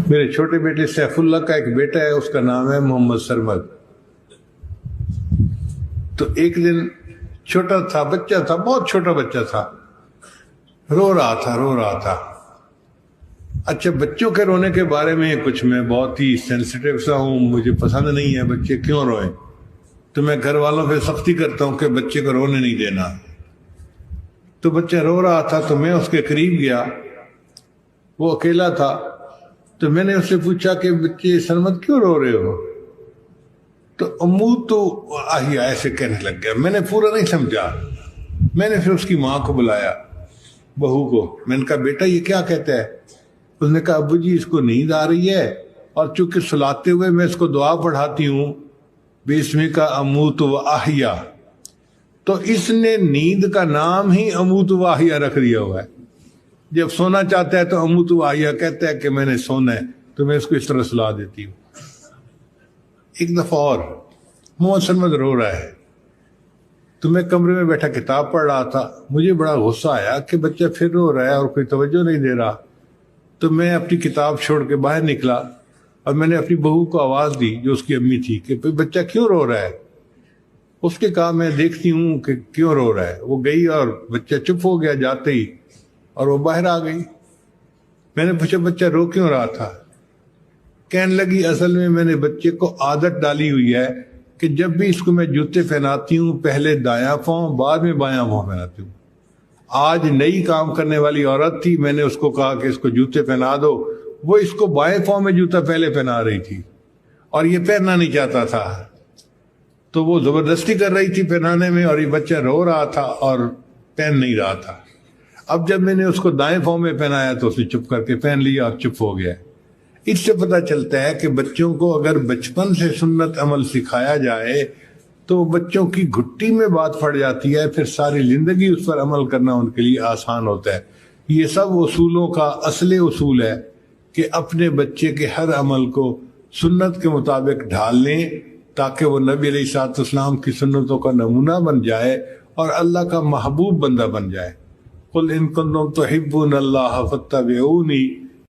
میرے چھوٹے بیٹے سیف اللہ کا ایک بیٹا ہے، اس کا نام ہے محمد سرمد۔ تو ایک دن چھوٹا تھا، بچہ تھا، بہت چھوٹا بچہ تھا، رو رہا تھا۔ اچھا، بچوں کے رونے کے بارے میں کچھ میں بہت ہی سینسیٹیو سا ہوں، مجھے پسند نہیں ہے بچے کیوں روئیں، تو میں گھر والوں پہ سختی کرتا ہوں کہ بچے کو رونے نہیں دینا۔ تو بچہ رو رہا تھا تو میں اس کے قریب گیا، وہ اکیلا تھا، تو میں نے اس سے پوچھا کہ بچے سرمد کیوں رو رہے ہو؟ تو امو تو آہیا ایسے کہنے لگ گیا۔ میں نے پورا نہیں سمجھا، میں نے پھر اس کی ماں کو بلایا، بہو کو، میں نے کہا بیٹا یہ کیا کہتا ہے؟ اس نے کہا ابو جی اس کو نیند آ رہی ہے، اور چونکہ سلاتے ہوئے میں اس کو دعا پڑھاتی ہوں بسمک اموت و احیا، تو اس نے نیند کا نام ہی اموت و احیا رکھ دیا ہوا ہے۔ جب سونا چاہتا ہے تو اموت و احیا کہتا ہے کہ میں نے سونا ہے، تو میں اس کو اس طرح سلا دیتی ہوں۔ ایک دفعہ اور محمد سرمد رو رہا ہے، تو میں کمرے میں بیٹھا کتاب پڑھ رہا تھا، مجھے بڑا غصہ آیا کہ بچہ پھر رو رہا ہے اور کوئی توجہ نہیں دے رہا۔ تو میں اپنی کتاب چھوڑ کے باہر نکلا اور میں نے اپنی بہو کو آواز دی جو اس کی امی تھی کہ بچہ کیوں رو رہا ہے؟ اس کے کہا میں دیکھتی ہوں کہ کیوں رو رہا ہے۔ وہ گئی اور بچہ چپ ہو گیا جاتے ہی، اور وہ باہر آ گئی۔ میں نے پوچھا بچہ رو کیوں رہا تھا؟ کہنے لگی اصل میں نے بچے کو عادت ڈالی ہوئی ہے کہ جب بھی اس کو میں جوتے پہناتی ہوں پہلے دایاں پاؤں بعد میں بایاں پاؤں پہناتی ہوں۔ آج نئی کام کرنے والی عورت تھی، میں نے اس کو کہا کہ اس کو جوتے پہنا دو، وہ اس کو بائیں پاؤں میں جوتا پہلے پہنا رہی تھی اور یہ پہننا نہیں چاہتا تھا، تو وہ زبردستی کر رہی تھی پہنانے میں، اور یہ بچہ رو رہا تھا اور پہن نہیں رہا تھا۔ اب جب میں نے اس کو دائیں پاؤں میں پہنایا تو اس نے چپ کر کے پہن لیا اور چپ ہو گیا۔ اس سے پتہ چلتا ہے کہ بچوں کو اگر بچپن سے سنت عمل سکھایا جائے تو بچوں کی گھٹی میں بات پڑ جاتی ہے، پھر ساری زندگی اس پر عمل کرنا ان کے لیے آسان ہوتا ہے۔ یہ سب اصولوں کا اصل اصول ہے کہ اپنے بچے کے ہر عمل کو سنت کے مطابق ڈھال لیں تاکہ وہ نبی علیہ الصلوۃ والسلام کی سنتوں کا نمونہ بن جائے اور اللہ کا محبوب بندہ بن جائے۔ قل ان کنتم تحبون اللہ فاتبعونی،